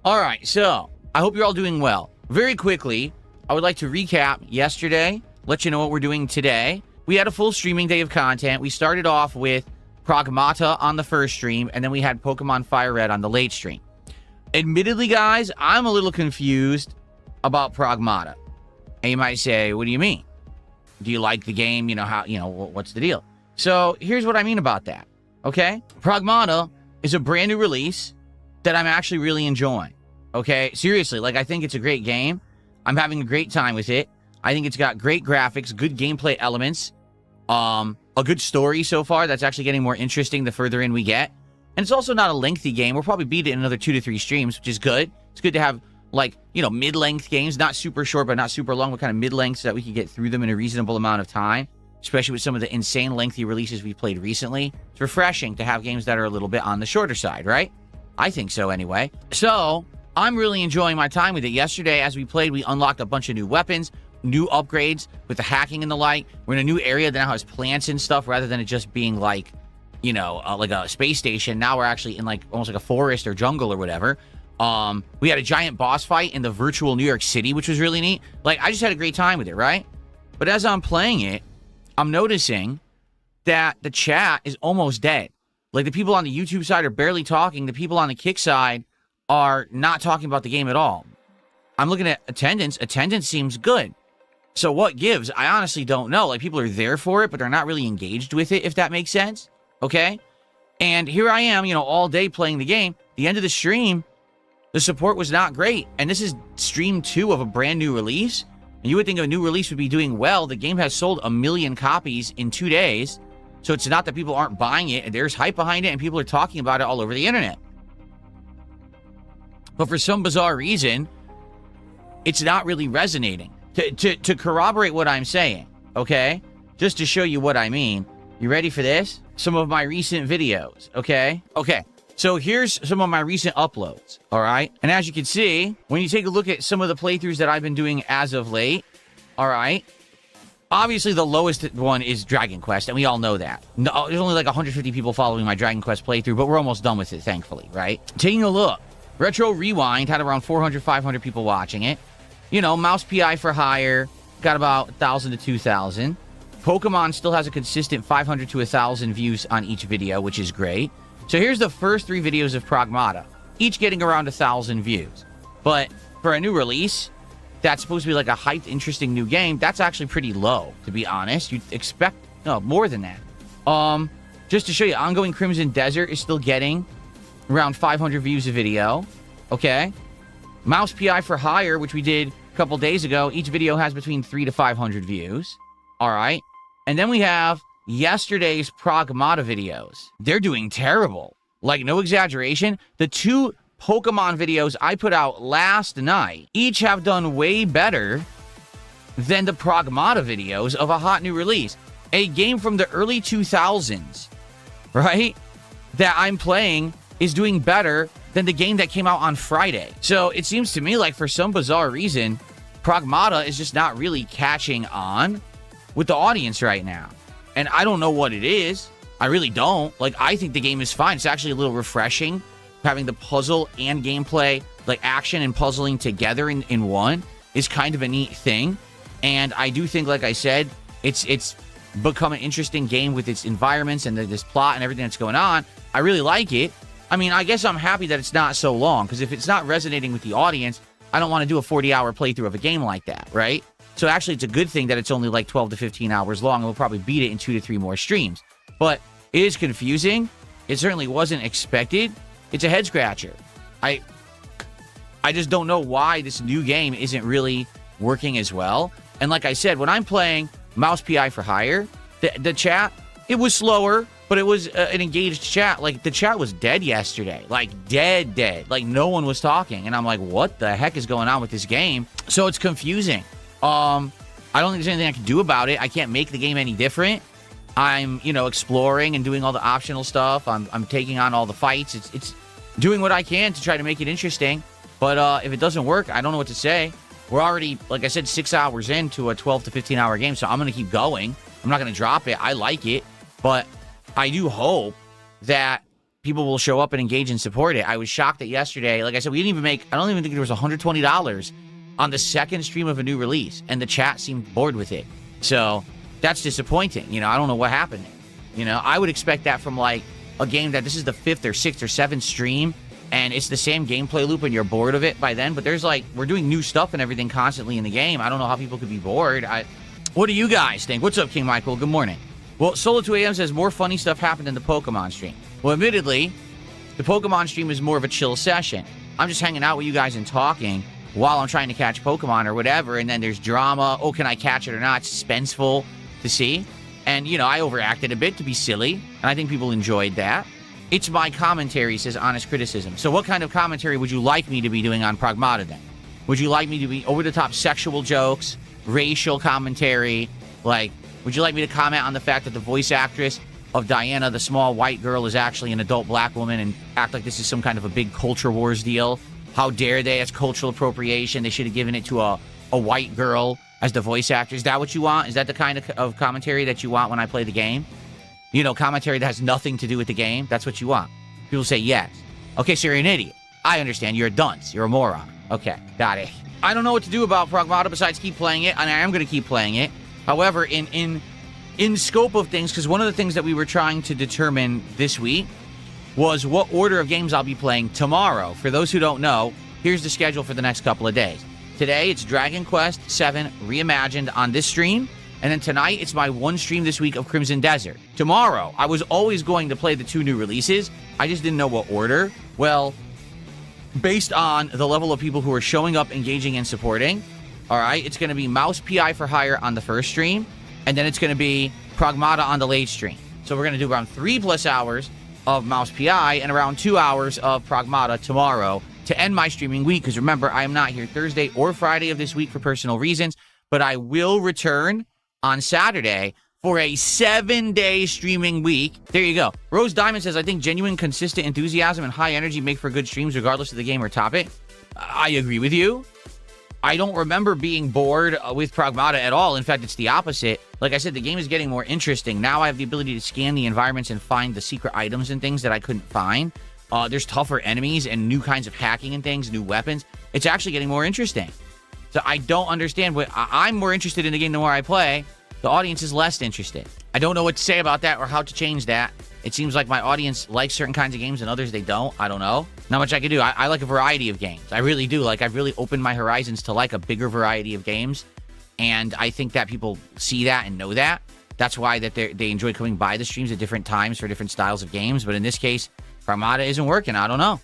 All right, so I hope you're all doing well. Very quickly, I would like to recap yesterday, let you know what we're doing today. We had a full streaming day of content. We started off with Pragmata on the first stream, and then we had Pokemon Fire Red on the late stream. Admittedly, guys, I'm a little confused about Pragmata. And you might say, what do you mean? Do you like the game? What's the deal? So here's what I mean about that, okay? Pragmata is a brand new release that I'm actually really enjoying, okay? Seriously, I think it's a great game. I'm having a great time with it. I think it's got great graphics, good gameplay elements, a good story so far that's actually getting more interesting the further in we get. And it's also not a lengthy game. We'll probably beat it in another 2 to 3 streams, which is good. It's good to have, mid-length games, not super short, but not super long, but kind of mid-length so that we can get through them in a reasonable amount of time, especially with some of the insane lengthy releases we've played recently. It's refreshing to have games that are a little bit on the shorter side, right? I think so anyway. So I'm really enjoying my time with it. Yesterday, as we played, we unlocked a bunch of new weapons, new upgrades with the hacking and the like. We're in a new area that now has plants and stuff rather than it just being like a space station. Now we're actually in almost like a forest or jungle or whatever. We had a giant boss fight in the virtual New York City, which was really neat. I just had a great time with it, right? But as I'm playing it, I'm noticing that the chat is almost dead. The people on the YouTube side are barely talking. The people on the Kick side are not talking about the game at all. I'm looking at attendance. Attendance seems good. So what gives? I honestly don't know. People are there for it, but they're not really engaged with it, if that makes sense. Okay? And here I am, all day playing the game. The end of the stream, the support was not great. And this is stream 2 of a brand new release. And you would think a new release would be doing well. The game has sold 1 million copies in 2 days. So it's not that people aren't buying it, and there's hype behind it, and people are talking about it all over the internet. But for some bizarre reason, it's not really resonating. To corroborate what I'm saying, okay? Just to show you what I mean. You ready for this? Some of my recent videos, okay? Okay, so here's some of my recent uploads, all right? And as you can see, when you take a look at some of the playthroughs that I've been doing as of late, all right? Obviously, the lowest one is Dragon Quest, and we all know that. No, there's only 150 people following my Dragon Quest playthrough, but we're almost done with it, thankfully, right? Taking a look, Retro Rewind had around 400, 500 people watching it. Mouse PI for Hire got about 1,000 to 2,000. Pokemon still has a consistent 500 to 1,000 views on each video, which is great. So here's the first 3 videos of Pragmata, each getting around 1,000 views. But for a new release, that's supposed to be a hyped, interesting new game, that's actually pretty low, to be honest. You'd expect more than that. Just to show you, Ongoing Crimson Desert is still getting around 500 views a video, okay? Mouse PI for Hire, which we did a couple days ago, each video has between 300 to 500 views, all right? And then we have yesterday's Pragmata videos. They're doing terrible. No exaggeration. The 2 Pokemon videos I put out last night each have done way better than the Pragmata videos of a hot new release. A game from the early 2000s, right, that I'm playing is doing better than the game that came out on Friday. So it seems to me for some bizarre reason, Pragmata is just not really catching on with the audience right now. And I don't know what it is. I really don't. I think the game is fine. It's actually a little refreshing. Having the puzzle and gameplay, action and puzzling together in one is kind of a neat thing. And I do think, like I said, it's become an interesting game with its environments and this plot and everything that's going on. I really like it. I mean, I guess I'm happy that it's not so long, because if it's not resonating with the audience, I don't want to do a 40-hour playthrough of a game like that, right? So actually, it's a good thing that it's only 12 to 15 hours long, and we'll probably beat it in 2 to 3 more streams. But it is confusing. It certainly wasn't expected. It's a head-scratcher. I just don't know why this new game isn't really working as well. And like I said, when I'm playing Mouse PI for Hire, the chat, it was slower, but it was an engaged chat. The chat was dead yesterday. Dead. No one was talking. And I'm what the heck is going on with this game? So it's confusing. I don't think there's anything I can do about it. I can't make the game any different. I'm, exploring and doing all the optional stuff. I'm taking on all the fights. It's doing what I can to try to make it interesting. But if it doesn't work, I don't know what to say. We're already, like I said, 6 hours into a 12 to 15-hour game, so I'm going to keep going. I'm not going to drop it. I like it. But I do hope that people will show up and engage and support it. I was shocked that yesterday, like I said, we didn't even make, I don't even think there was $120 on the second stream of a new release, and the chat seemed bored with it. So that's disappointing. You know, I don't know what happened. You know, I would expect that from like a game that this is the 5th or 6th or 7th stream, and it's the same gameplay loop and you're bored of it by then. But there's like, we're doing new stuff and everything constantly in the game. I don't know how people could be bored. What do you guys think? What's up, King Michael? Good morning. Well, Solo 2AM says more funny stuff happened in the Pokemon stream. Well, admittedly, the Pokemon stream is more of a chill session. I'm just hanging out with you guys and talking while I'm trying to catch Pokemon or whatever, and then there's drama. Oh, can I catch it or not? It's suspenseful to see. And, you know, I overacted a bit to be silly, and I think people enjoyed that. It's my commentary, says Honest Criticism. So what kind of commentary would you like me to be doing on Pragmata then? Would you like me to be over-the-top sexual jokes, racial commentary? Like, would you like me to comment on the fact that the voice actress of Diana, the small white girl, is actually an adult black woman, and act like this is some kind of a big culture wars deal? How dare they? It's cultural appropriation. They should have given it to a white girl as the voice actor. Is that what you want? Is that the kind of commentary that you want when I play the game? You know, commentary that has nothing to do with the game? That's what you want. People say yes. Okay, so you're an idiot. I understand. You're a dunce. You're a moron. Okay, got it. I don't know what to do about Pragmata besides keep playing it, and I am going to keep playing it. However, in scope of things, because one of the things that we were trying to determine this week was what order of games I'll be playing tomorrow. For those who don't know, here's the schedule for the next couple of days. Today, it's Dragon Quest VII Reimagined on this stream. And then tonight, it's my one stream this week of Crimson Desert. Tomorrow, I was always going to play the 2 new releases. I just didn't know what order. Well, based on the level of people who are showing up, engaging, and supporting, all right, it's going to be Mouse PI for Hire on the first stream. And then it's going to be Pragmata on the late stream. So we're going to do around 3+ hours of Mouse PI and around 2 hours of Pragmata tomorrow to end my streaming week. Because remember, I am not here Thursday or Friday of this week for personal reasons. But I will return on Saturday for a 7-day streaming week. There you go. Rose Diamond says, I think genuine, consistent enthusiasm and high energy make for good streams regardless of the game or topic. I agree with you. I don't remember being bored with Pragmata at all. In fact, it's the opposite. Like I said, the game is getting more interesting. Now I have the ability to scan the environments and find the secret items and things that I couldn't find. There's tougher enemies and new kinds of hacking and things, new weapons. It's actually getting more interesting. So I don't understand what I'm more interested in the game the more I play. The audience is less interested. I don't know what to say about that or how to change that. It seems like my audience likes certain kinds of games and others they don't. I don't know. Not much I can do. I like a variety of games. I really do. Like, I've really opened my horizons to like a bigger variety of games. And I think that people see that and know that. That's why that they enjoy coming by the streams at different times for different styles of games. But in this case, Pragmata isn't working. I don't know.